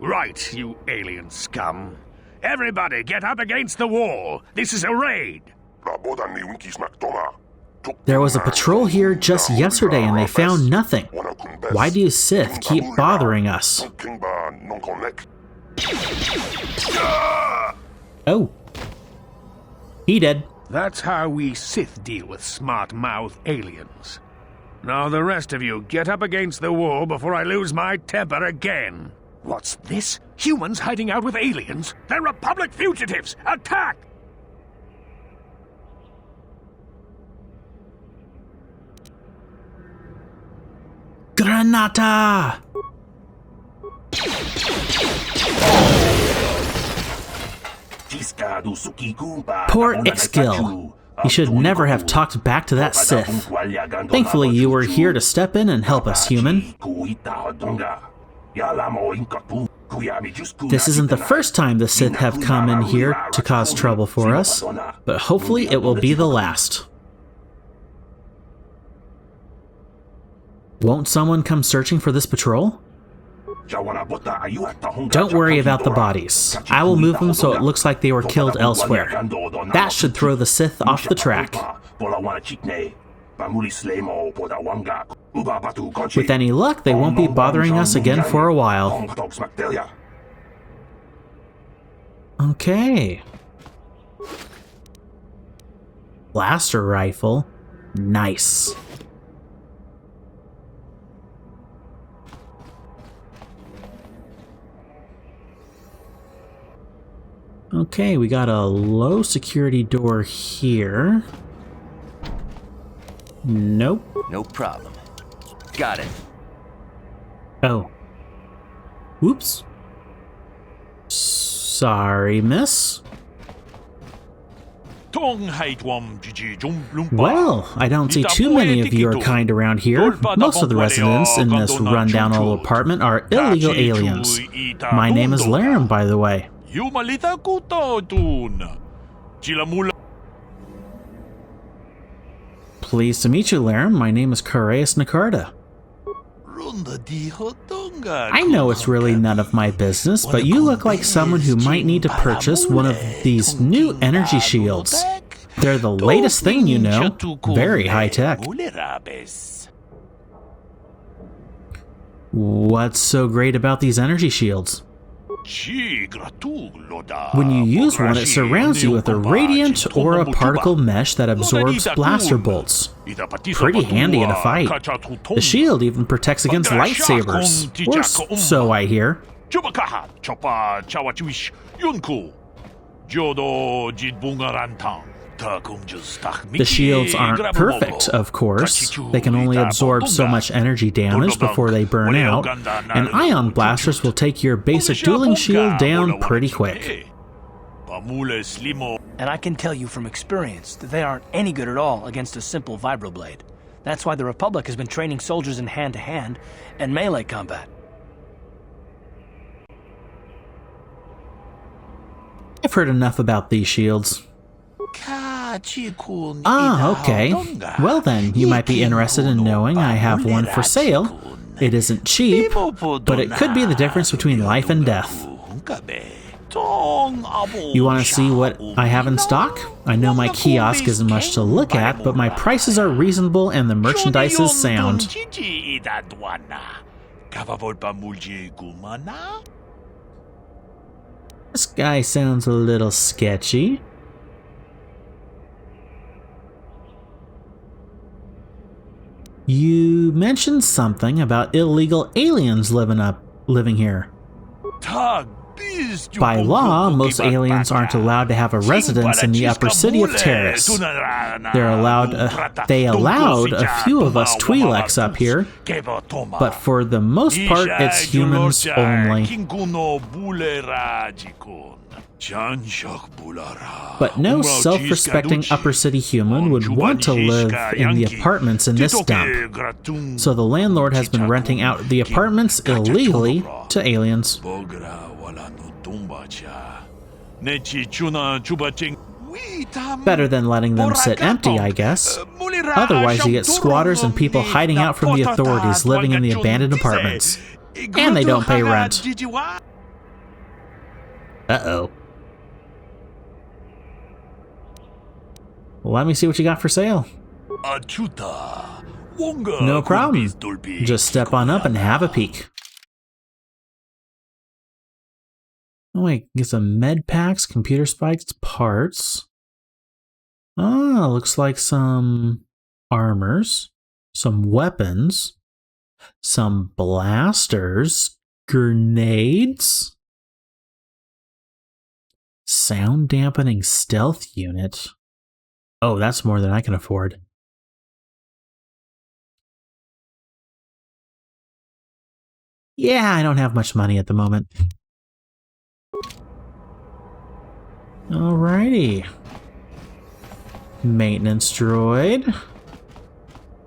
Right, you alien scum. Everybody get up against the wall. This is a raid. There was a patrol here just yesterday and they found nothing. Why do you Sith keep bothering us? Oh. He did. That's how we Sith deal with smart-mouth aliens. Now the rest of you get up against the wall before I lose my temper again. What's this? Humans hiding out with aliens? They're Republic fugitives! Attack! Granata! Poor Ixgil. You should never have talked back to that Sith. Thankfully, you were here to step in and help us, human. This isn't the first time the Sith have come in here to cause trouble for us, but hopefully it will be the last. Won't someone come searching for this patrol? Don't worry about the bodies. I will move them so it looks like they were killed elsewhere. That should throw the Sith off the track. With any luck, they won't be bothering us again for a while. Okay. Blaster rifle. Nice. Okay, we got a low security door here. Nope. No problem. Got it. Oh. Whoops. Sorry, miss. Well, I don't see too many of your kind around here. Most of the residents in this rundown old apartment are illegal aliens. My name is Laram, by the way. Pleased to meet you, Laram. My name is Karaeous Nakarta. I know it's really none of my business, but you look like someone who might need to purchase one of these new energy shields. They're the latest thing, you know. Very high tech. What's so great about these energy shields? When you use one, it surrounds you with a radiant or a particle mesh that absorbs blaster bolts. Pretty handy in a fight. The shield even protects against lightsabers. Or so I hear. The shields aren't perfect, of course. They can only absorb so much energy damage before they burn out, and ion blasters will take your basic dueling shield down pretty quick. And I can tell you from experience that they aren't any good at all against a simple vibroblade. That's why the Republic has been training soldiers in hand-to-hand and melee combat. I've heard enough about these shields. Ah, okay. Well then, you might be interested in knowing I have one for sale. It isn't cheap, but it could be the difference between life and death. You want to see what I have in stock? I know my kiosk isn't much to look at, but my prices are reasonable and the merchandise is sound. This guy sounds a little sketchy. You mentioned something about illegal aliens living here. By law, most aliens aren't allowed to have a residence in the upper city of Taris. They allowed a few of us Twi'leks up here, but for the most part, it's humans only. But no self-respecting upper city human would want to live in the apartments in this dump. So the landlord has been renting out the apartments illegally to aliens. Better than letting them sit empty, I guess. Otherwise you get squatters and people hiding out from the authorities living in the abandoned apartments. And they don't pay rent. Uh-oh. Let me see what you got for sale. No problem. Just step on up and have a peek. Oh wait, get some med packs, computer spikes, parts. Ah, looks like some armors, some weapons, some blasters, grenades, sound dampening stealth unit. Oh, that's more than I can afford. Yeah, I don't have much money at the moment. Alrighty. Maintenance droid.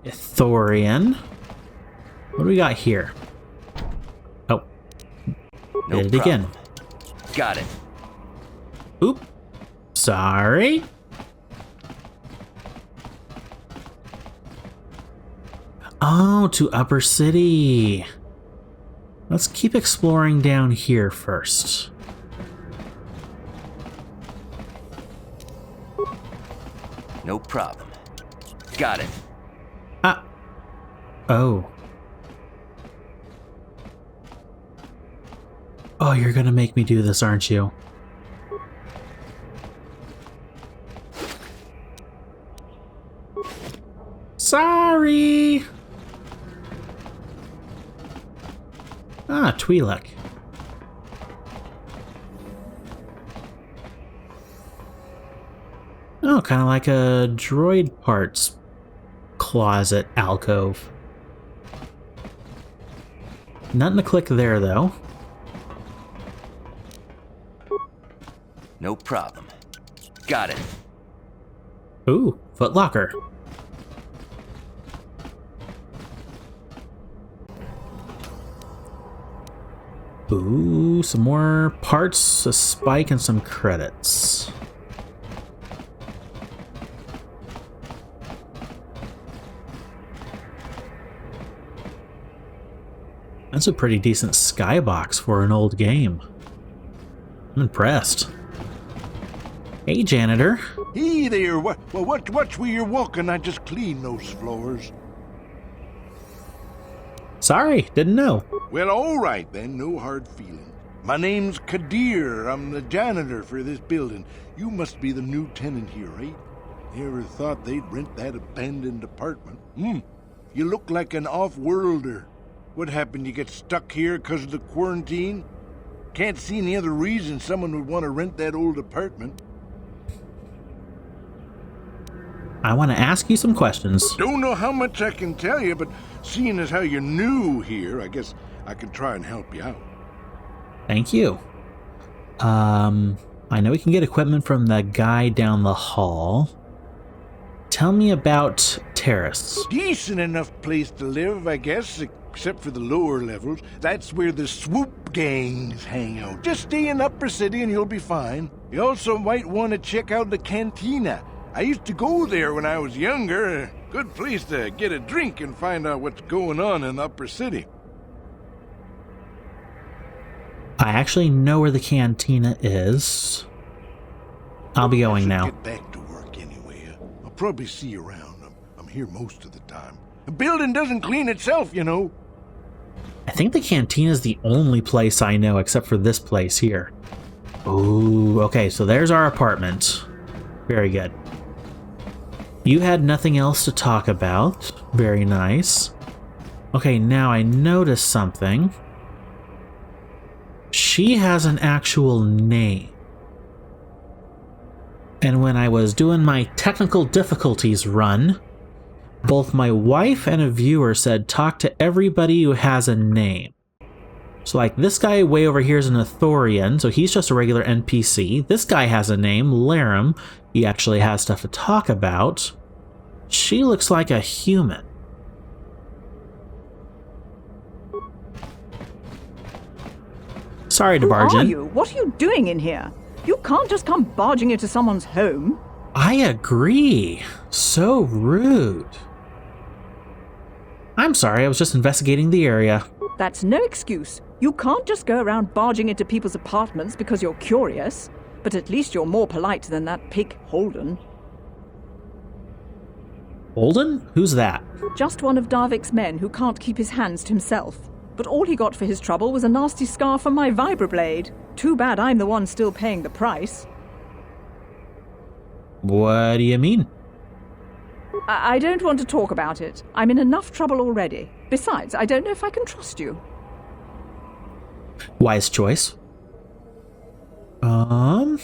Ithorian. What do we got here? Oh. No Did it again. Got it. Oop. Sorry. Oh, to Upper City. Let's keep exploring down here first. No problem. Got it. Oh. Oh, you're gonna make me do this, aren't you? Sorry! Ah, Twi'lek. Oh, kind of like a droid parts closet alcove. Nothing to click there, though. No problem. Got it. Ooh, footlocker. Ooh, some more parts, a spike, and some credits. That's a pretty decent skybox for an old game. I'm impressed. Hey, janitor. Hey there, watch where you're walking. I just cleaned those floors. Sorry, didn't know. Well, all right then, no hard feelings. My name's Kadir. I'm the janitor for this building. You must be the new tenant here, right? Never thought they'd rent that abandoned apartment. You look like an off-worlder. What happened? You get stuck here because of the quarantine? Can't see any other reason someone would want to rent that old apartment. I want to ask you some questions. Don't know how much I can tell you, but seeing as how you're new here, I guess I can try and help you out. Thank you. I know we can get equipment from the guy down the hall. Tell me about Taris. Decent enough place to live, I guess, except for the lower levels. That's where the swoop gangs hang out. Just stay in Upper City and you'll be fine. You also might want to check out the cantina. I used to go there when I was younger. Good place to get a drink and find out what's going on in the Upper City. I actually know where the cantina is. I'll be going now. Get back to work anyway. I'll probably see you around. I'm here most of the time. The building doesn't clean itself, you know. I think the cantina is the only place I know except for this place here. Ooh, okay, so there's our apartment. Very good. You had nothing else to talk about. Very nice. Okay, now I noticed something. She has an actual name. And when I was doing my technical difficulties run, both my wife and a viewer said talk to everybody who has a name. So like this guy way over here is an Ithorian, so he's just a regular NPC. This guy has a name, Laram. He actually has stuff to talk about. She looks like a human. Sorry to barge in. Who are you? What are you doing in here? You can't just come barging into someone's home. I agree. So rude. I'm sorry, I was just investigating the area. That's no excuse. You can't just go around barging into people's apartments because you're curious, but at least you're more polite than that pig Holden. Holden? Who's that? Just one of Darvik's men who can't keep his hands to himself. But all he got for his trouble was a nasty scar from my vibroblade. Too bad I'm the one still paying the price. What do you mean? I don't want to talk about it. I'm in enough trouble already. Besides, I don't know if I can trust you. Wise choice. Tell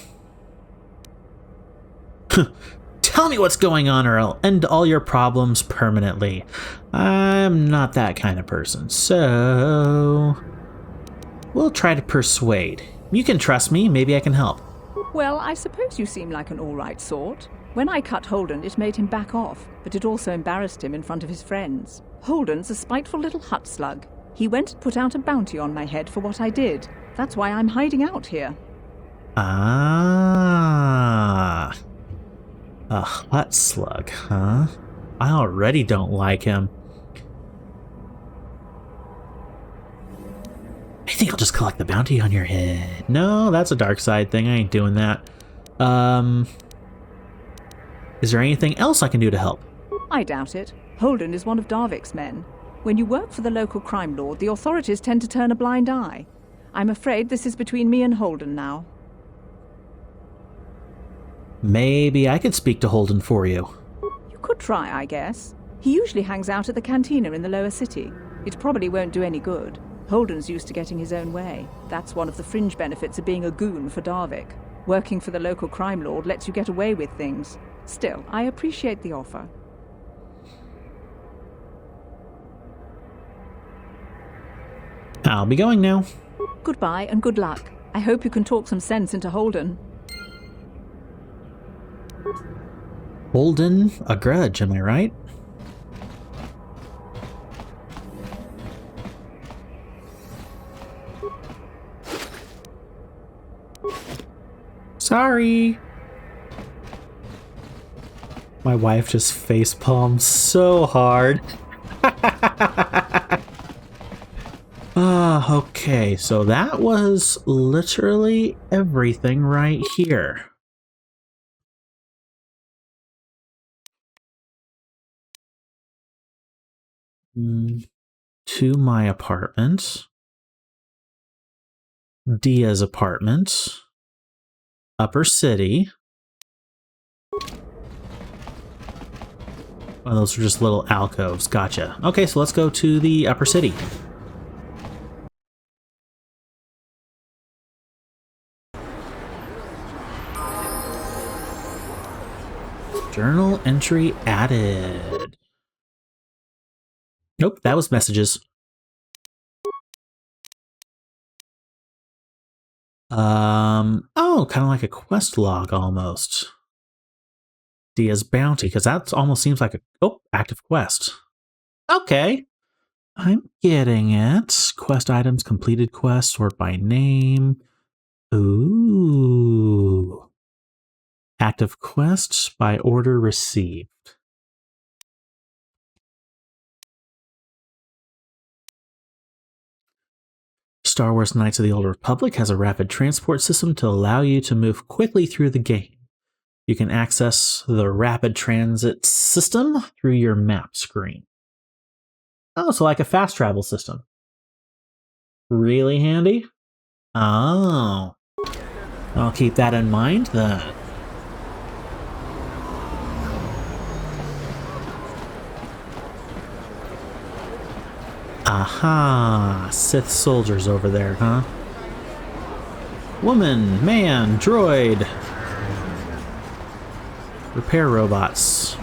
me what's going on or I'll end all your problems permanently. I'm not that kind of person, so... We'll try to persuade. You can trust me, maybe I can help. Well, I suppose you seem like an all-right sort. When I cut Holden, it made him back off, but it also embarrassed him in front of his friends. Holden's a spiteful little hut slug. He went and put out a bounty on my head for what I did. That's why I'm hiding out here. Ah... A hut slug, huh? I already don't like him. I think I'll just collect the bounty on your head. No, that's a dark side thing. I ain't doing that. Is there anything else I can do to help? I doubt it. Holden is one of Darvik's men. When you work for the local crime lord, the authorities tend to turn a blind eye. I'm afraid this is between me and Holden now. Maybe I could speak to Holden for you. You could try, I guess. He usually hangs out at the cantina in the lower city. It probably won't do any good. Holden's used to getting his own way. That's one of the fringe benefits of being a goon for Darvik. Working for the local crime lord lets you get away with things. Still, I appreciate the offer. I'll be going now. Goodbye and good luck. I hope you can talk some sense into Holden. Holden, a grudge, am I right? Sorry. My wife just facepalmed so hard. Okay, so that was literally everything right here. To my apartment. Dia's apartment. Upper City. Oh, those are just little alcoves. Gotcha. Okay, so let's go to the Upper City. Journal entry added. Nope, that was messages. Oh, kind of like a quest log almost. Dia's bounty, because that almost seems like a active quest. Okay, I'm getting it. Quest items, completed quest, sort by name. Ooh. Active quest by order received. Star Wars Knights of the Old Republic has a rapid transport system to allow you to move quickly through the game. You can access the rapid transit system through your map screen. Oh, so like a fast travel system. Really handy? Oh. I'll keep that in mind then. Aha! Sith soldiers over there, huh? Woman, man, droid. Repair robots.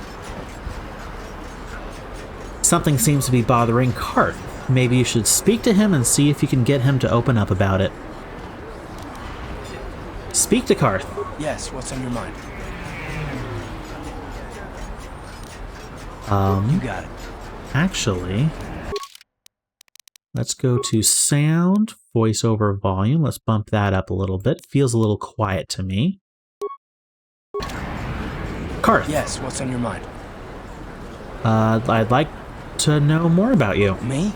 Something seems to be bothering Karth. Maybe you should speak to him and see if you can get him to open up about it. Speak to Karth. Yes, what's on your mind? You got it. Actually, let's go to sound, voiceover volume. Let's bump that up a little bit. Feels a little quiet to me. Karth. Yes, what's on your mind? I'd like to know more about you. Me?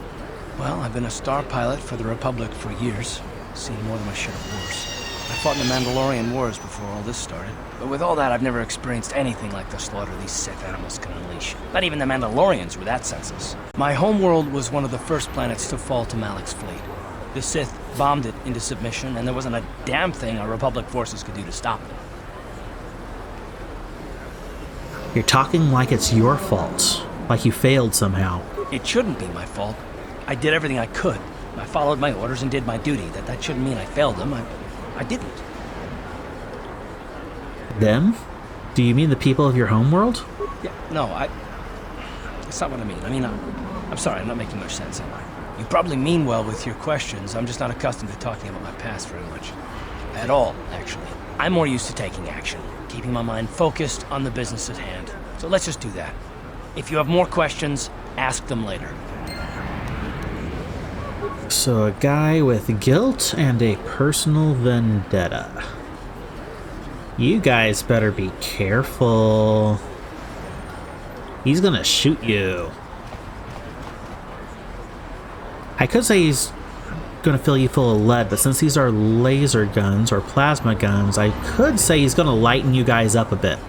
Well, I've been a star pilot for the Republic for years. Seen more than my share of wars. I fought in the Mandalorian Wars before all this started. But with all that, I've never experienced anything like the slaughter these Sith animals can unleash. Not even the Mandalorians were that senseless. My homeworld was one of the first planets to fall to Malik's fleet. The Sith bombed it into submission, and there wasn't a damn thing our Republic forces could do to stop them. You're talking like it's your fault. Like you failed somehow. It shouldn't be my fault. I did everything I could. I followed my orders and did my duty. That shouldn't mean I failed them. I didn't. Them? Do you mean the people of your homeworld? Yeah, no, that's not what I mean. I'm sorry, I'm not making much sense, am I? You probably mean well with your questions. I'm just not accustomed to talking about my past very much. At all, actually. I'm more used to taking action, keeping my mind focused on the business at hand. So let's just do that. If you have more questions, ask them later. So a guy with guilt and a personal vendetta. You guys better be careful. He's gonna shoot you. I could say he's gonna fill you full of lead, but since these are laser guns or plasma guns, I could say he's gonna lighten you guys up a bit.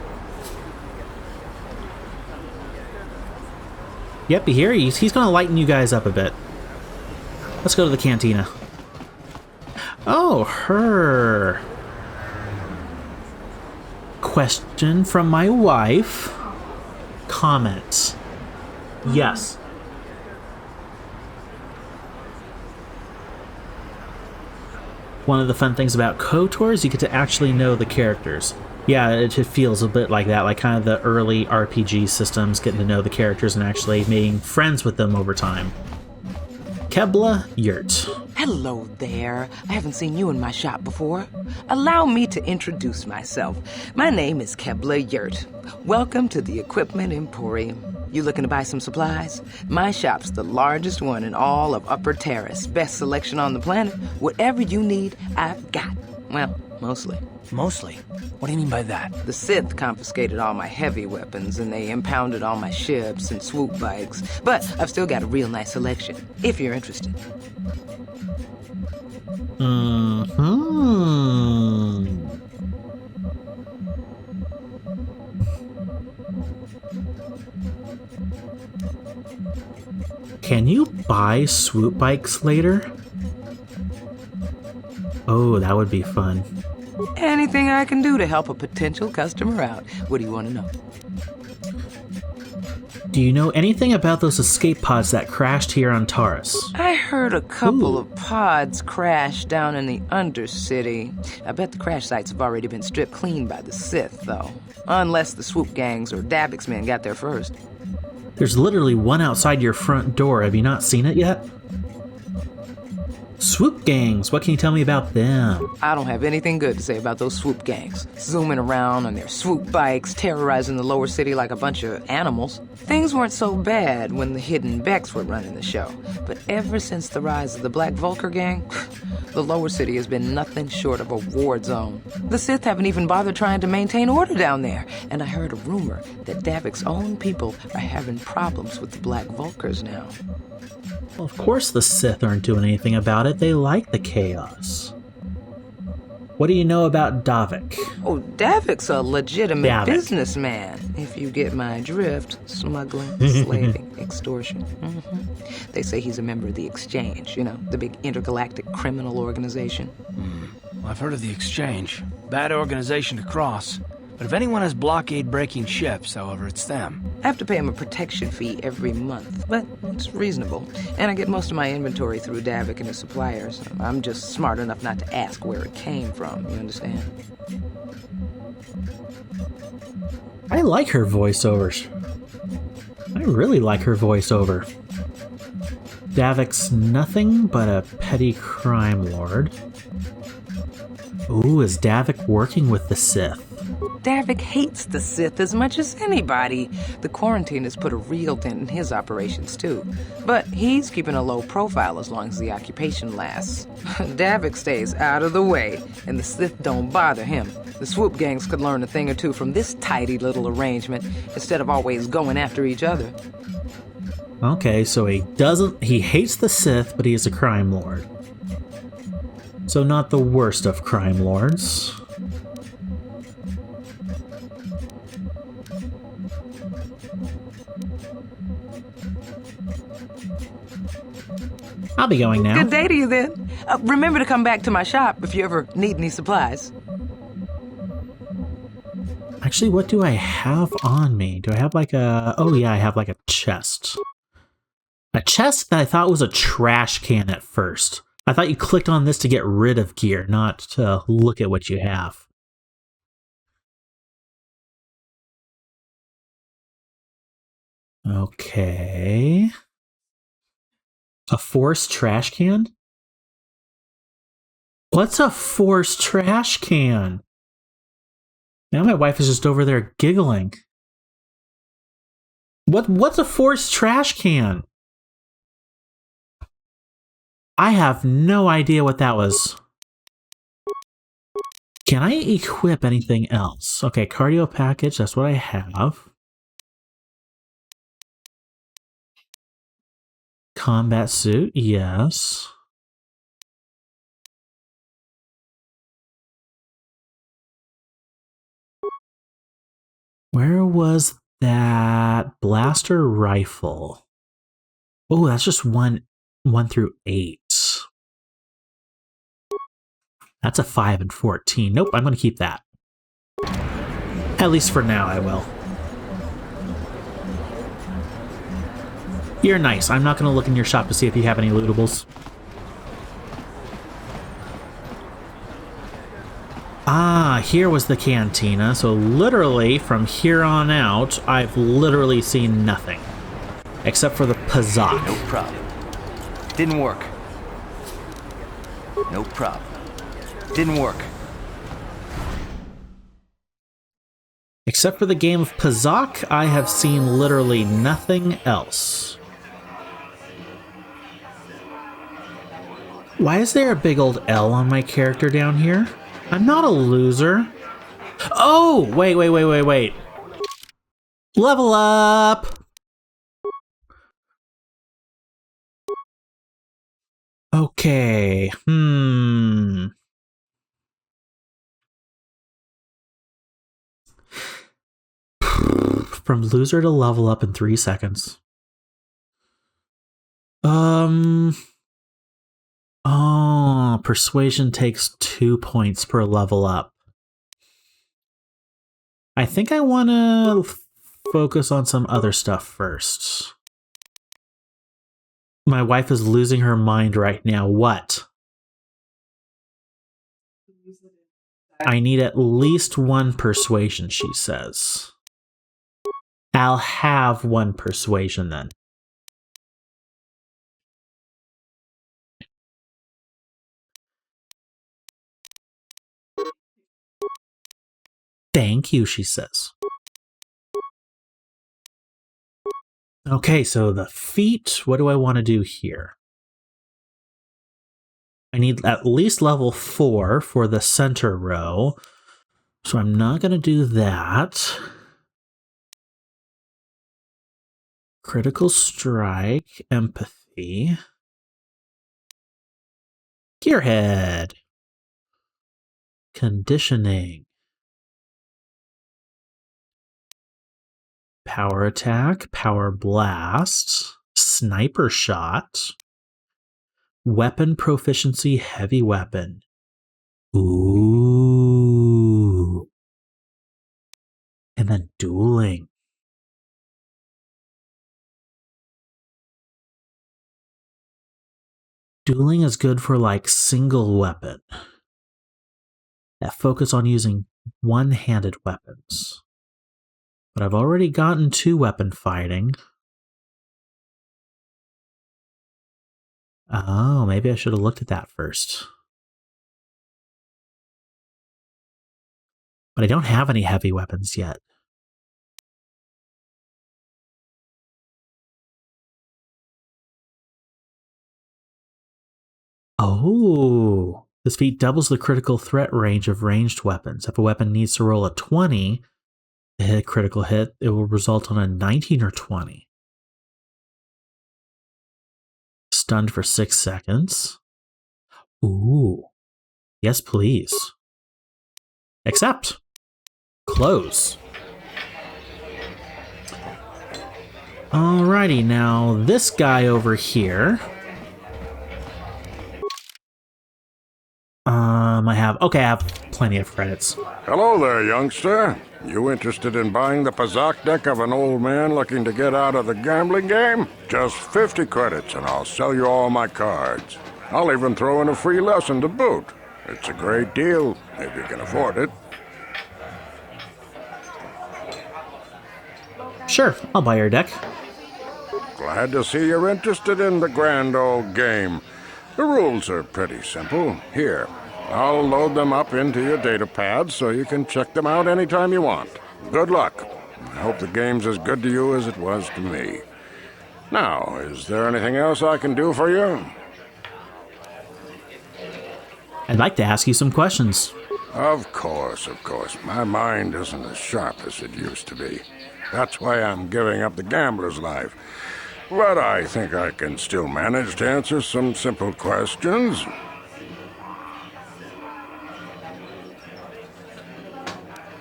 Yep, you hear? He's gonna lighten you guys up a bit. Let's go to the cantina. Oh, her. Question from my wife. Comments. Yes. One of the fun things about KOTOR is you get to actually know the characters. Yeah, it just feels a bit like that, like kind of the early RPG systems, getting to know the characters and actually being friends with them over time. Kebla Yurt. Hello there. I haven't seen you in my shop before. Allow me to introduce myself. My name is Kebla Yurt. Welcome to the Equipment Emporium. You looking to buy some supplies? My shop's the largest one in all of Upper Taris. Best selection on the planet. Whatever you need, I've got. Well, mostly. Mostly? What do you mean by that? The Sith confiscated all my heavy weapons, and they impounded all my ships and swoop bikes. But I've still got a real nice selection, if you're interested. Can you buy swoop bikes later? Oh, that would be fun. Anything I can do to help a potential customer out. What do you want to know? Do you know anything about those escape pods that crashed here on Taris? I heard a couple of pods crash down in the Undercity. I bet the crash sites have already been stripped clean by the Sith, though. Unless the swoop gangs or Davic's men got there first. There's literally one outside your front door. Have you not seen it yet? Swoop gangs, what can you tell me about them? I don't have anything good to say about those swoop gangs. Zooming around on their swoop bikes, terrorizing the lower city like a bunch of animals. Things weren't so bad when the hidden Becks were running the show. But ever since the rise of the Black Vulcar gang, the lower city has been nothing short of a war zone. The Sith haven't even bothered trying to maintain order down there. And I heard a rumor that Davic's own people are having problems with the Black Vulcars now. Well, of course the Sith aren't doing anything about it. They like the chaos. What do you know about Davik? Oh, Davic's a legitimate businessman, if you get my drift. Smuggling, slaving, extortion. They say he's a member of the Exchange, you know, the big intergalactic criminal organization. Well, I've heard of the Exchange. Bad organization to cross. But if anyone has blockade-breaking ships, however, it's them. I have to pay him a protection fee every month, but it's reasonable. And I get most of my inventory through Davik and his suppliers. I'm just smart enough not to ask where it came from, you understand? I like her voiceovers. I really like her voiceover. Davik's nothing but a petty crime lord. Ooh, is Davik working with the Sith? Davik hates the Sith as much as anybody. The quarantine has put a real dent in his operations, too. But he's keeping a low profile as long as the occupation lasts. Davik stays out of the way, and the Sith don't bother him. The swoop gangs could learn a thing or two from this tidy little arrangement, instead of always going after each other. Okay, so he hates the Sith, but he is a crime lord. So not the worst of crime lords. I'll be going now. Good day to you then. Remember to come back to my shop if you ever need any supplies. Actually, what do I have on me? Do I have like a... Oh yeah, I have like a chest. A chest that I thought was a trash can at first. I thought you clicked on this to get rid of gear, not to look at what you have. Okay. A forced trash can? What's a forced trash can? Now my wife is just over there giggling. What's a forced trash can? I have no idea what that was. Can I equip anything else? Okay, cardio package, that's what I have. Combat suit, yes. Where was that blaster rifle? Oh, that's just 1 through 8. That's a 5 and 14. Nope, I'm going to keep that. At least for now, I will. You're nice. I'm not going to look in your shop to see if you have any lootables. Ah, here was the cantina. So literally, from here on out, I've literally seen nothing. Except for the Pazak. No problem. Didn't work. No problem. Didn't work. Except for the game of Pazak, I have seen literally nothing else. Why is there a big old L on my character down here? I'm not a loser. Oh, wait. Level up! Okay, From loser to level up in 3 seconds. Oh, persuasion takes 2 points per level up. I think I want to focus on some other stuff first. My wife is losing her mind right now. What? I need at least 1 persuasion, she says. I'll have 1 persuasion then. Thank you, she says. Okay, so the feat, what do I want to do here? I need at least level 4 for the center row, so I'm not going to do that. Critical strike, empathy. Gearhead. Conditioning. Power attack, power blast, sniper shot, weapon proficiency, heavy weapon. Ooh. And then dueling. Dueling is good for like single weapon that focus on using one-handed weapons. But I've already gotten 2-weapon fighting. Oh, maybe I should have looked at that first. But I don't have any heavy weapons yet. Oh, this feat doubles the critical threat range of ranged weapons. If a weapon needs to roll a 20 to hit a critical hit, it will result on a 19 or 20. stunned for 6 seconds. Ooh. Yes, please. Accept. Close. Alrighty, now this guy over here. I have plenty of credits. Hello there, youngster. You interested in buying the Pazak deck of an old man looking to get out of the gambling game? Just 50 credits and I'll sell you all my cards. I'll even throw in a free lesson to boot. It's a great deal, if you can afford it. Sure, I'll buy your deck. Glad to see you're interested in the grand old game. The rules are pretty simple. Here, I'll load them up into your data pad so you can check them out anytime you want. Good luck. I hope the game's as good to you as it was to me. Now, is there anything else I can do for you? I'd like to ask you some questions. Of course. My mind isn't as sharp as it used to be. That's why I'm giving up the gambler's life. But I think I can still manage to answer some simple questions.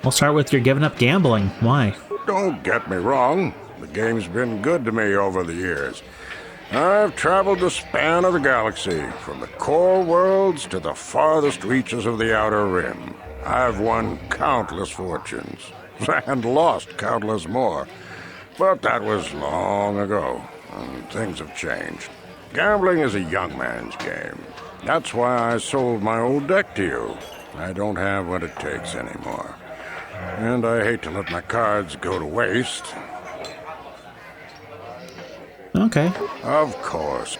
We'll start with your giving up gambling. Why? Don't get me wrong. The game's been good to me over the years. I've traveled the span of the galaxy, from the core worlds to the farthest reaches of the Outer Rim. I've won countless fortunes, and lost countless more. But that was long ago, and things have changed. Gambling is a young man's game. That's why I sold my old deck to you. I don't have what it takes anymore. And I hate to let my cards go to waste. Okay. Of course.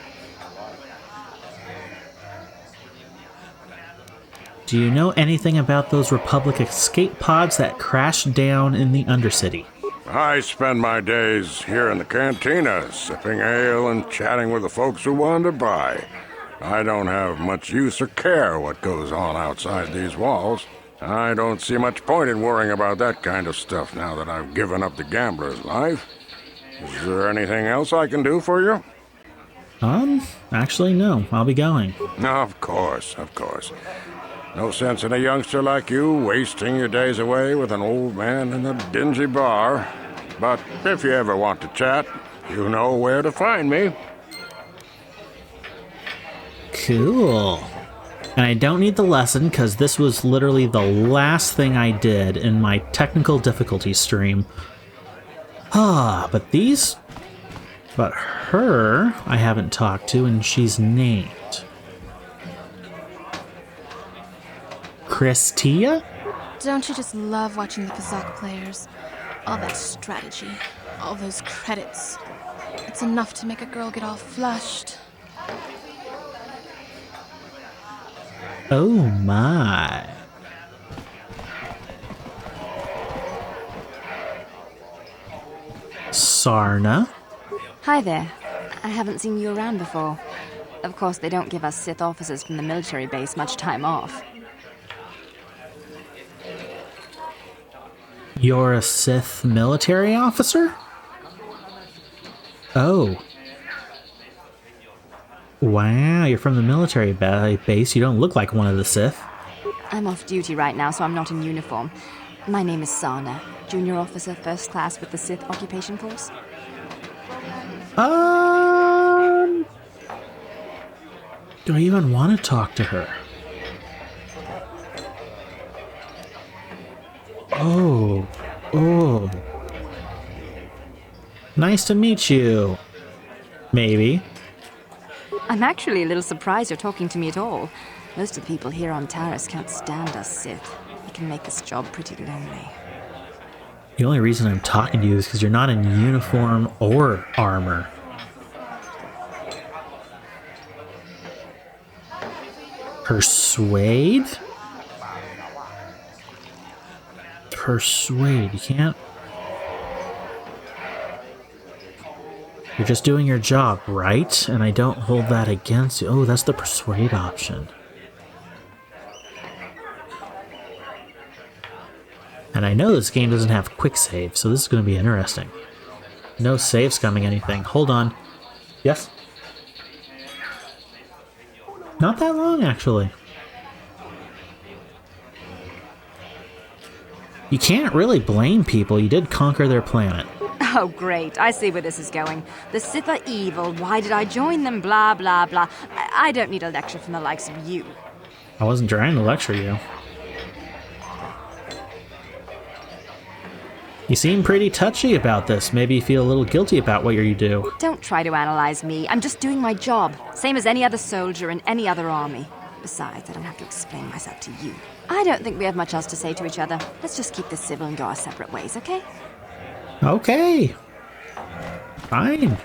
Do you know anything about those Republic escape pods that crashed down in the Undercity? I spend my days here in the cantina, sipping ale and chatting with the folks who want to buy. I don't have much use or care what goes on outside these walls. I don't see much point in worrying about that kind of stuff now that I've given up the gambler's life. Is there anything else I can do for you? Actually, no. I'll be going. Of course. No sense in a youngster like you wasting your days away with an old man in a dingy bar. But if you ever want to chat, you know where to find me. Cool. And I don't need the lesson, because this was literally the last thing I did in my technical difficulty stream. But her, I haven't talked to, and she's named Christia? Don't you just love watching the Pazak players? All that strategy, all those credits. It's enough to make a girl get all flushed. Oh my. Sarna? Hi there. I haven't seen you around before. Of course, they don't give us Sith officers from the military base much time off. You're a Sith military officer? Oh. Wow, you're from the military base. You don't look like one of the Sith. I'm off duty right now, so I'm not in uniform. My name is Sarna, junior officer, first class with the Sith occupation force. Do I even want to talk to her? Oh. Nice to meet you. Maybe. I'm actually a little surprised you're talking to me at all. Most of the people here on Taris can't stand us Sith. It can make this job pretty lonely. The only reason I'm talking to you is because you're not in uniform or armor. Persuade? Persuade, you can't... You're just doing your job, right? And I don't hold that against you. Oh, that's the persuade option. And I know this game doesn't have quick save, so this is going to be interesting. No save scumming anything. Hold on. Yes? Not that long, actually. You can't really blame people. You did conquer their planet. Oh, great. I see where this is going. The Sith are evil. Why did I join them? Blah, blah, blah. I don't need a lecture from the likes of you. I wasn't trying to lecture you. You seem pretty touchy about this. Maybe you feel a little guilty about what you do. Don't try to analyze me. I'm just doing my job. Same as any other soldier in any other army. Besides, I don't have to explain myself to you. I don't think we have much else to say to each other. Let's just keep this civil and go our separate ways, okay? Okay. Fine.